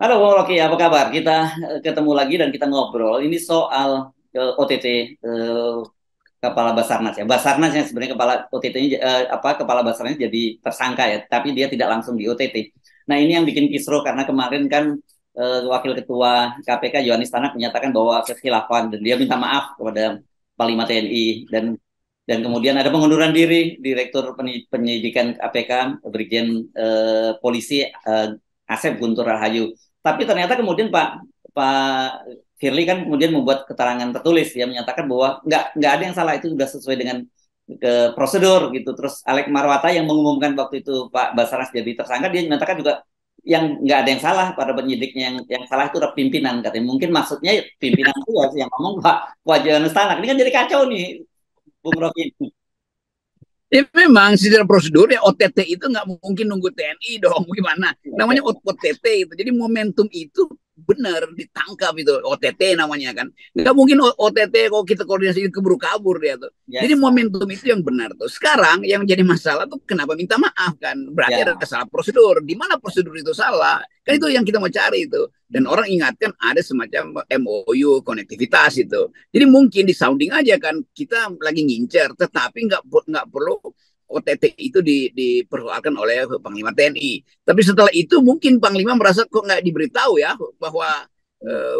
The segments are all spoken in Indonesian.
Halo Bang Rocky, apa kabar? Kita ketemu lagi dan kita ngobrol. Ini soal OTT Kepala Basarnas ya. Basarnas yang sebenarnya kepala OTT-nya kepala Basarnas jadi tersangka ya, tapi dia tidak langsung di OTT. Nah, ini yang bikin kisruh karena kemarin kan Wakil Ketua KPK Yohanis Tanak menyatakan bahwa kekhilafan dan dia minta maaf kepada Panglima TNI dan kemudian ada pengunduran diri Direktur Penyidikan KPK Brigjen Polisi Asep Guntur Rahayu. Tapi ternyata kemudian Pak Firly kan kemudian membuat keterangan tertulis ya menyatakan bahwa nggak ada yang salah, itu sudah sesuai dengan prosedur gitu. Terus Alek Marwata yang mengumumkan waktu itu Pak Basarnas jadi tersangka, dia menyatakan juga yang nggak ada yang salah pada penyidiknya, yang salah itu pimpinan katanya. Mungkin maksudnya pimpinan itu ya yang ngomong Pak Wajonas Tanak. Ini kan jadi kacau nih Bung Rocky. Ya memang secara prosedur ya OTT itu nggak mungkin nunggu TNI dong, gimana? Namanya OTT itu. Jadi momentum itu benar ditangkap itu OTT namanya kan. Nggak mungkin OTT kalau kita koordinasi keburu kabur dia tuh. Jadi Yes. momentum itu yang benar tuh. Sekarang yang jadi masalah tuh kenapa minta maaf kan? Berarti ada Ya. salah prosedur. Di mana prosedur itu salah? Kan itu yang kita mau cari itu. Dan orang ingatkan ada semacam MOU konektivitas itu. Jadi mungkin di sounding aja kan kita lagi ngincer, tetapi nggak perlu OTT itu dipersoalkan oleh Panglima TNI. Tapi setelah itu mungkin Panglima merasa kok nggak diberitahu ya bahwa eh,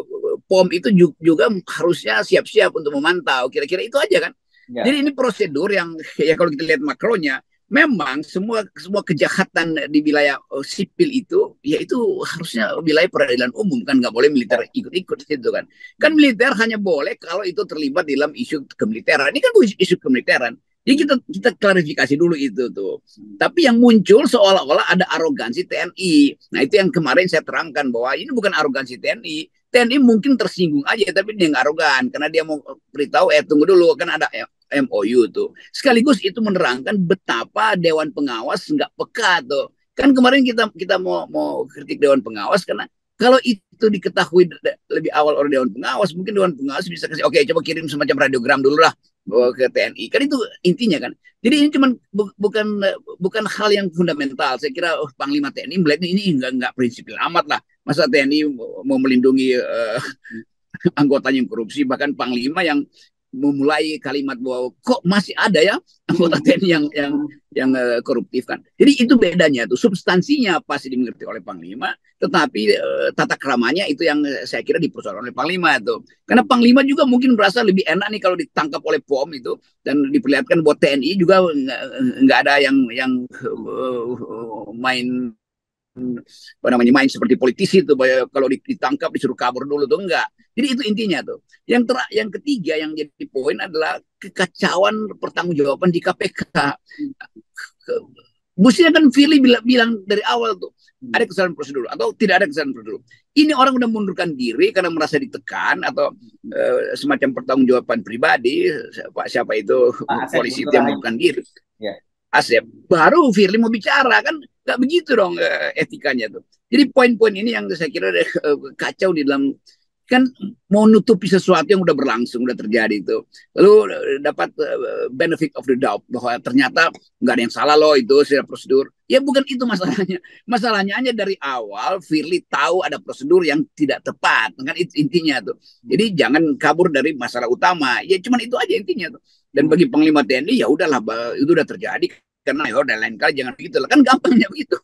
POM itu juga harusnya siap-siap untuk memantau. Kira-kira itu aja kan. Jadi Ya. ini prosedur yang ya kalau kita lihat makronya, memang semua kejahatan di wilayah sipil itu ya itu harusnya wilayah peradilan umum kan, nggak boleh militer Ya. ikut-ikut situ kan militer hanya boleh kalau itu terlibat dalam isu kemiliteran. Ini kan bukan isu kemiliteran, jadi kita klarifikasi dulu itu tuh. Tapi yang muncul seolah-olah ada arogansi TNI. Nah itu yang kemarin saya terangkan bahwa ini bukan arogansi TNI. TNI mungkin tersinggung aja, tapi dia nggak arogan karena dia mau beritahu tunggu dulu kan ada MOU tuh. Sekaligus itu menerangkan betapa Dewan Pengawas nggak peka tuh. Kan kemarin kita mau kritik Dewan Pengawas karena kalau itu diketahui lebih awal oleh Dewan Pengawas, mungkin Dewan Pengawas bisa kasih, oke coba kirim semacam radiogram dulu lah ke TNI. Kan itu intinya kan. Jadi ini cuman bukan hal yang fundamental. Saya kira Panglima TNI melihat ini nggak prinsipil amat lah. Masa TNI mau melindungi anggotanya yang korupsi, bahkan Panglima yang memulai kalimat bahwa kok masih ada ya anggota TNI yang koruptif kan. Jadi itu bedanya tuh, substansinya pasti dimengerti oleh Panglima, tetapi tata keramanya itu yang saya kira dipersoalkan oleh Panglima tuh. Karena Panglima juga mungkin merasa lebih enak nih kalau ditangkap oleh POM itu dan diperlihatkan bahwa TNI juga nggak ada yang main apa namanya main seperti politisi itu, kalau ditangkap disuruh kabur dulu tuh enggak. Jadi itu intinya tuh. Yang ketiga yang jadi poin adalah kekacauan pertanggungjawaban di KPK. Mestinya kan Firly bilang dari awal tuh ada kesalahan prosedur atau tidak ada kesalahan prosedur. Ini orang udah mundurkan diri karena merasa ditekan atau semacam pertanggungjawaban pribadi. Siapa itu Asep polisi Guntur itu yang Rahayu. mundurkan diri. Ya. Asep baru Firly mau bicara kan, nggak begitu dong etikanya tuh. Jadi poin-poin ini yang saya kira kacau di dalam, kan mau nutupi sesuatu yang udah berlangsung, udah terjadi itu. Lalu dapat benefit of the doubt bahwa ternyata nggak ada yang salah loh itu secara prosedur. Ya bukan itu masalahnya. Masalahnya hanya dari awal Firly tahu ada prosedur yang tidak tepat. Kan itu intinya tuh. Jadi jangan kabur dari masalah utama. Ya cuman itu aja intinya tuh. Dan bagi Panglima TNI ya udahlah, itu udah terjadi karena ya udah lain kali jangan begitu lah. Kan gampangnya begitu.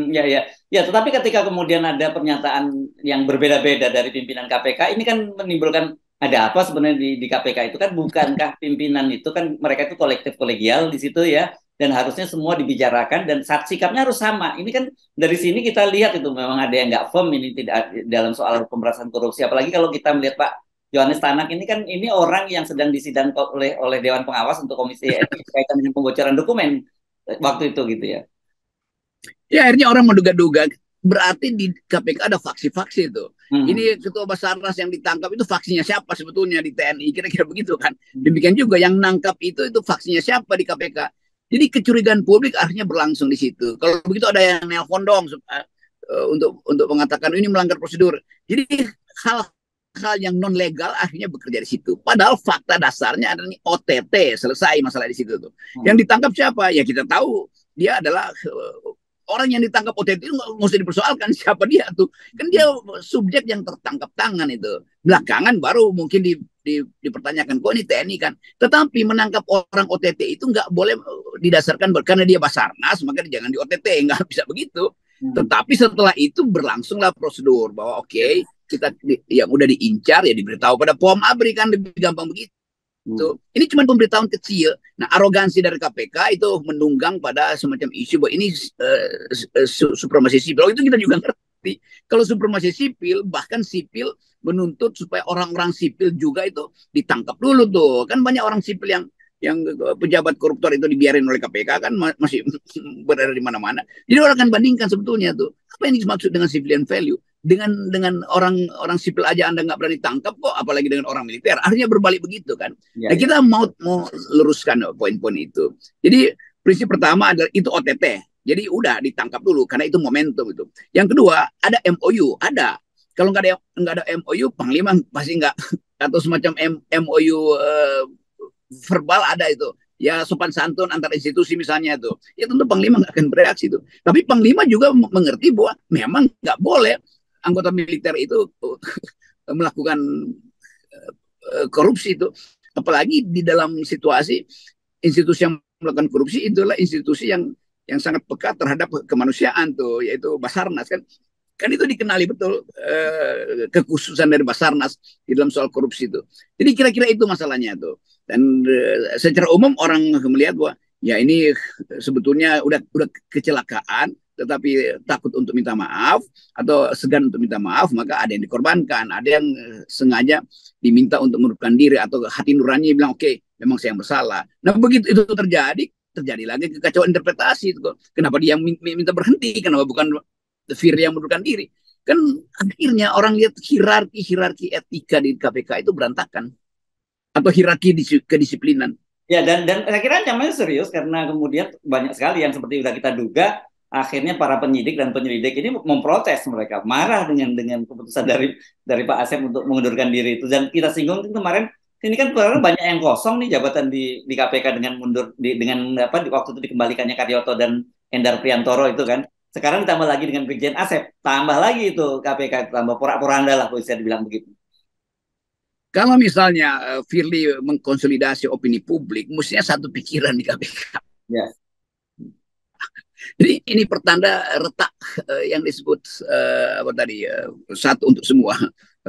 Ya, ya, ya. Tetapi ketika kemudian ada pernyataan yang berbeda-beda dari pimpinan KPK, ini kan menimbulkan ada apa sebenarnya di KPK itu kan, bukankah pimpinan itu kan mereka itu kolektif kolegial di situ ya, dan harusnya semua dibicarakan dan sikapnya harus sama. Ini kan dari sini kita lihat itu memang ada yang nggak firm ini tidak dalam soal pemberantasan korupsi. Apalagi kalau kita melihat Pak Yohanes Tanak ini kan ini orang yang sedang disidang oleh Dewan Pengawas untuk Komisi Etik kaitan dengan pembocoran dokumen waktu itu gitu ya. Ya akhirnya orang menduga-duga, berarti di KPK ada faksi-faksi itu. Hmm. Ini ketua Basarnas yang ditangkap itu faksinya siapa sebetulnya di TNI, kira-kira begitu kan. Demikian juga yang nangkap itu faksinya siapa di KPK. Jadi kecurigaan publik akhirnya berlangsung di situ. Kalau begitu ada yang nelpon dong untuk mengatakan ini melanggar prosedur. Jadi hal yang non legal akhirnya bekerja di situ. Padahal fakta dasarnya adalah OTT, selesai masalah di situ tuh. Hmm. Yang ditangkap siapa? Ya kita tahu dia adalah orang yang ditangkap OTT itu nggak usah dipersoalkan siapa dia tuh, kan dia subjek yang tertangkap tangan itu. Belakangan baru mungkin dipertanyakan, kok ini TNI kan. Tetapi menangkap orang OTT itu nggak boleh didasarkan karena dia Basarnas maka jangan di OTT, nggak bisa begitu. Tetapi setelah itu berlangsunglah prosedur bahwa oke, kita yang udah diincar ya diberitahu pada POM ABRI, kan lebih gampang begitu. Ini cuma pemberitahuan kecil. Nah, arogansi dari KPK itu menunggang pada semacam isu bahwa ini supremasi sipil. Itu kita juga ngerti. Kalau supremasi sipil, bahkan sipil menuntut supaya orang-orang sipil juga itu ditangkap dulu tuh. Kan banyak orang sipil yang pejabat koruptor itu dibiarin oleh KPK kan masih berada di mana-mana. Jadi orang akan bandingkan sebetulnya tuh apa yang dimaksud dengan civilian value. Dengan orang sipil aja Anda nggak berani tangkap kok, apalagi dengan orang militer. Artinya berbalik begitu kan. Nah, kita mau luruskan poin-poin itu. Jadi prinsip pertama adalah itu OTT. Jadi udah ditangkap dulu karena itu momentum itu. Yang kedua ada MOU, ada. Kalau nggak ada MOU, Panglima pasti nggak, atau semacam MOU verbal ada itu. Ya sopan santun antar institusi misalnya itu. Ya tentu Panglima nggak akan bereaksi itu. Tapi Panglima juga mengerti bahwa memang nggak boleh anggota militer itu melakukan korupsi itu. Apalagi di dalam situasi institusi yang melakukan korupsi itulah institusi yang sangat peka terhadap kemanusiaan tuh, yaitu Basarnas kan. Kan itu dikenali betul kekhususan dari Basarnas di dalam soal korupsi itu. Jadi kira-kira itu masalahnya tuh. Dan secara umum orang melihat bahwa ya ini sebetulnya udah kecelakaan, tetapi takut untuk minta maaf atau segan untuk minta maaf, maka ada yang dikorbankan, ada yang sengaja diminta untuk mengundurkan diri atau hati nurani bilang oke, memang saya yang bersalah. Nah begitu itu terjadi lagi kekacauan interpretasi itu. Kenapa dia minta berhenti, kenapa bukan Firly yang mengundurkan diri? Kan akhirnya orang lihat hierarki etika di KPK itu berantakan, atau hierarki kedisiplinan. Ya, dan saya kira ancamannya serius karena kemudian banyak sekali yang seperti sudah kita duga, akhirnya para penyidik dan penyelidik ini memprotes, mereka marah dengan keputusan dari Pak Asep untuk mengundurkan diri itu. Dan kita singgung kemarin, ini kan banyak yang kosong nih jabatan di KPK dengan mundur dengan apa waktu itu dikembalikannya Karyoto dan Endar Priantoro itu kan. Sekarang ditambah lagi dengan Brigjen Asep, tambah lagi itu KPK, tambah porak-poranda lah bisa dibilang begitu. Kalau misalnya Firly mengkonsolidasi opini publik, mestinya satu pikiran di KPK. Yes. Jadi ini pertanda retak yang disebut apa tadi satu untuk semua,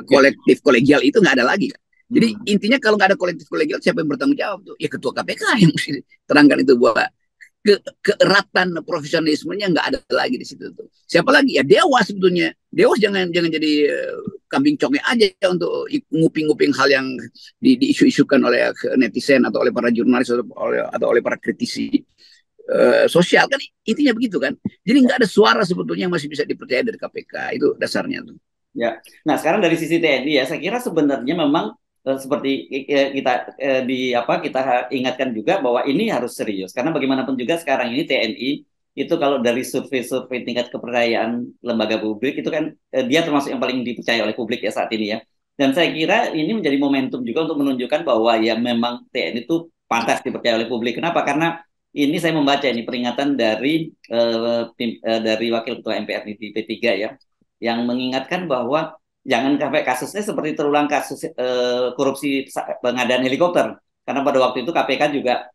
kolektif kolegial itu nggak ada lagi. Jadi intinya kalau nggak ada kolektif kolegial, siapa yang bertanggung jawab tuh? Ya ketua KPK yang mesti terangkan itu bahwa keeratan profesionalismenya nggak ada lagi di situ tuh. Siapa lagi? Ya Dewas sebetulnya. Dewas jangan jadi kambing conge aja untuk nguping-nguping hal yang diisu-isukan oleh netizen atau oleh para jurnalis atau oleh para kritisi sosial kan, intinya begitu kan. Jadi nggak ada suara sebetulnya yang masih bisa dipercaya dari KPK, itu dasarnya tuh. Ya. Nah sekarang dari sisi TNI ya, saya kira sebenarnya memang seperti kita ingatkan juga bahwa ini harus serius karena bagaimanapun juga sekarang ini TNI itu kalau dari survei tingkat kepercayaan lembaga publik itu kan dia termasuk yang paling dipercaya oleh publik ya saat ini ya. Dan saya kira ini menjadi momentum juga untuk menunjukkan bahwa ya memang TNI itu pantas dipercaya oleh publik. Kenapa? Karena ini saya membaca ini peringatan dari Wakil Ketua MPR di P3 ya, yang mengingatkan bahwa jangan sampai kasusnya seperti terulang kasus korupsi pengadaan helikopter. Karena pada waktu itu KPK juga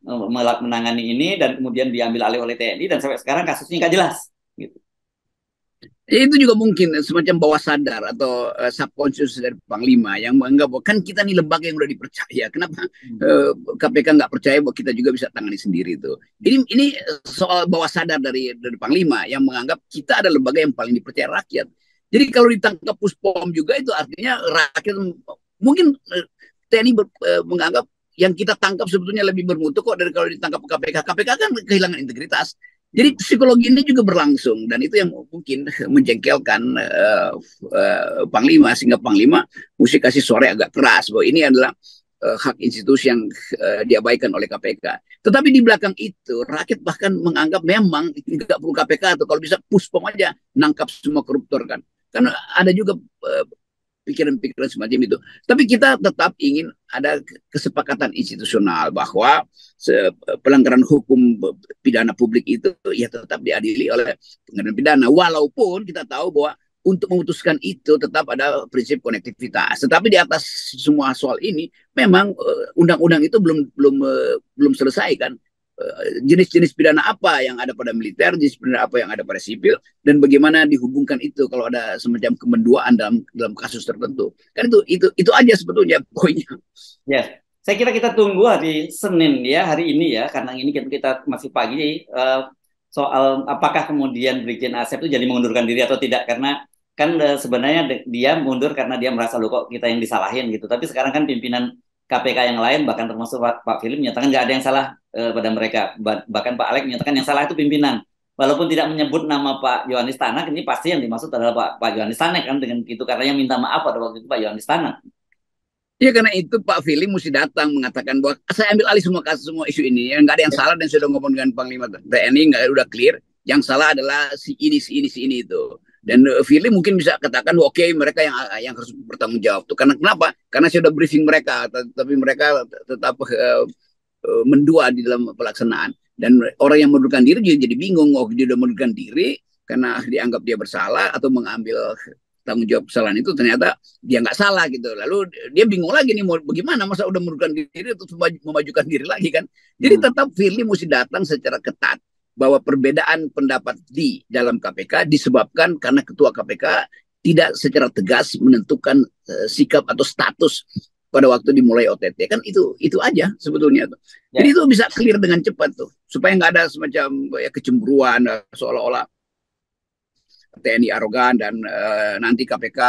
menangani ini dan kemudian diambil alih oleh TNI dan sampai sekarang kasusnya nggak jelas. Gitu. Ya, itu juga mungkin semacam bawah sadar atau subconscious dari Panglima yang menganggap bahwa kan kita nih lembaga yang udah dipercaya. Kenapa KPK nggak percaya bahwa kita juga bisa tangani sendiri itu? Ini soal bawah sadar dari Panglima yang menganggap kita ada lembaga yang paling dipercaya rakyat. Jadi kalau ditangkap Puspom juga itu artinya rakyat mungkin TNI menganggap yang kita tangkap sebetulnya lebih bermutu kok dari kalau ditangkap KPK. KPK kan kehilangan integritas. Jadi psikologi ini juga berlangsung dan itu yang mungkin menjengkelkan Panglima, sehingga Panglima mesti kasih suara agak keras bahwa ini adalah hak institusi yang diabaikan oleh KPK. Tetapi di belakang itu rakyat bahkan menganggap memang tidak perlu KPK atau kalau bisa Puspom aja nangkap semua koruptor kan. Kan ada juga pikiran-pikiran semacam itu. Tapi kita tetap ingin ada kesepakatan institusional bahwa pelanggaran hukum pidana publik itu ya tetap diadili oleh pengadilan pidana. Walaupun kita tahu bahwa untuk memutuskan itu tetap ada prinsip konektivitas. Tetapi di atas semua soal ini memang undang-undang itu belum selesai kan. Jenis-jenis pidana apa yang ada pada militer, jenis pidana apa yang ada pada sipil, dan bagaimana dihubungkan itu kalau ada semacam kemenduaan dalam kasus tertentu. Kan itu aja sebetulnya poinnya. Ya, saya kira kita tunggu hari Senin ya, hari ini ya, karena ini kita masih pagi, soal apakah kemudian Brigjen Asep itu jadi mengundurkan diri atau tidak, karena kan sebenarnya dia mundur karena dia merasa loh kok kita yang disalahin gitu. Tapi sekarang kan pimpinan KPK yang lain, bahkan termasuk Pak Philip, menyatakan nggak ada yang salah pada mereka. Bahkan Pak Alek menyatakan yang salah itu pimpinan. Walaupun tidak menyebut nama Pak Yohanis Tanak, ini pasti yang dimaksud adalah Pak Yohanis Tanak kan, dengan itu karena yang minta maaf pada waktu itu Pak Yohanis Tanak. Ya karena itu Pak Philip mesti datang mengatakan bahwa saya ambil alih semua kasus, semua isu ini. Nggak ada yang salah dan sudah ngomong dengan Panglima TNI, nggak udah clear. Yang salah adalah si ini itu. Dan Philip mungkin bisa katakan oke, mereka yang harus bertanggung jawab tuh. Karena kenapa? Karena saya udah briefing mereka, tapi mereka tetap mendua di dalam pelaksanaan. Dan orang yang mengundurkan diri jadi bingung, oh dia udah mengundurkan diri karena dianggap dia bersalah atau mengambil tanggung jawab kesalahan itu, ternyata dia nggak salah gitu. Lalu dia bingung lagi nih mau bagaimana, masa udah mengundurkan diri terus memajukan diri lagi kan. Jadi tetap Firly mesti datang secara ketat bahwa perbedaan pendapat di dalam KPK disebabkan karena ketua KPK tidak secara tegas menentukan sikap atau status pada waktu dimulai OTT. Kan itu aja sebetulnya tuh. Jadi itu bisa clear dengan cepat tuh, supaya nggak ada semacam ya kecemburuan seolah-olah TNI arogan dan nanti KPK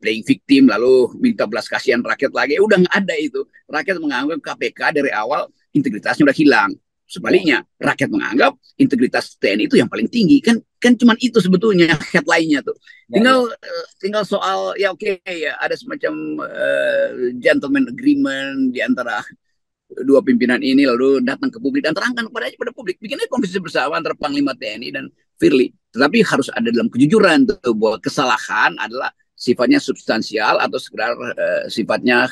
playing victim lalu minta belas kasihan rakyat lagi. Udah nggak ada itu. Rakyat menganggap KPK dari awal integritasnya udah hilang. Sebaliknya, rakyat menganggap integritas TNI itu yang paling tinggi. Kan cuma itu sebetulnya headline-nya tuh. Tinggal soal ya oke, ya ada semacam gentleman agreement di antara dua pimpinan ini, lalu datang ke publik dan terangkan kepada publik. Bikinnya komisi bersama antara Panglima TNI dan Firly. Tetapi harus ada dalam kejujuran tuh, bahwa kesalahan adalah sifatnya substansial atau sekedar sifatnya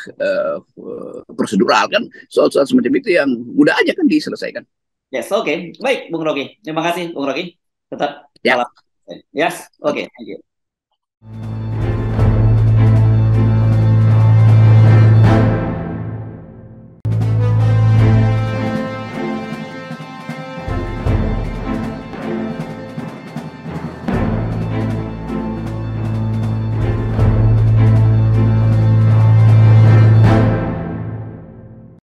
prosedural kan. Soal-soal semacam itu yang mudah aja kan diselesaikan. Yes, oke. Baik, Bung Rocky. Terima kasih, Bung Rocky. Tetap salam. Yes, oke. Thank you.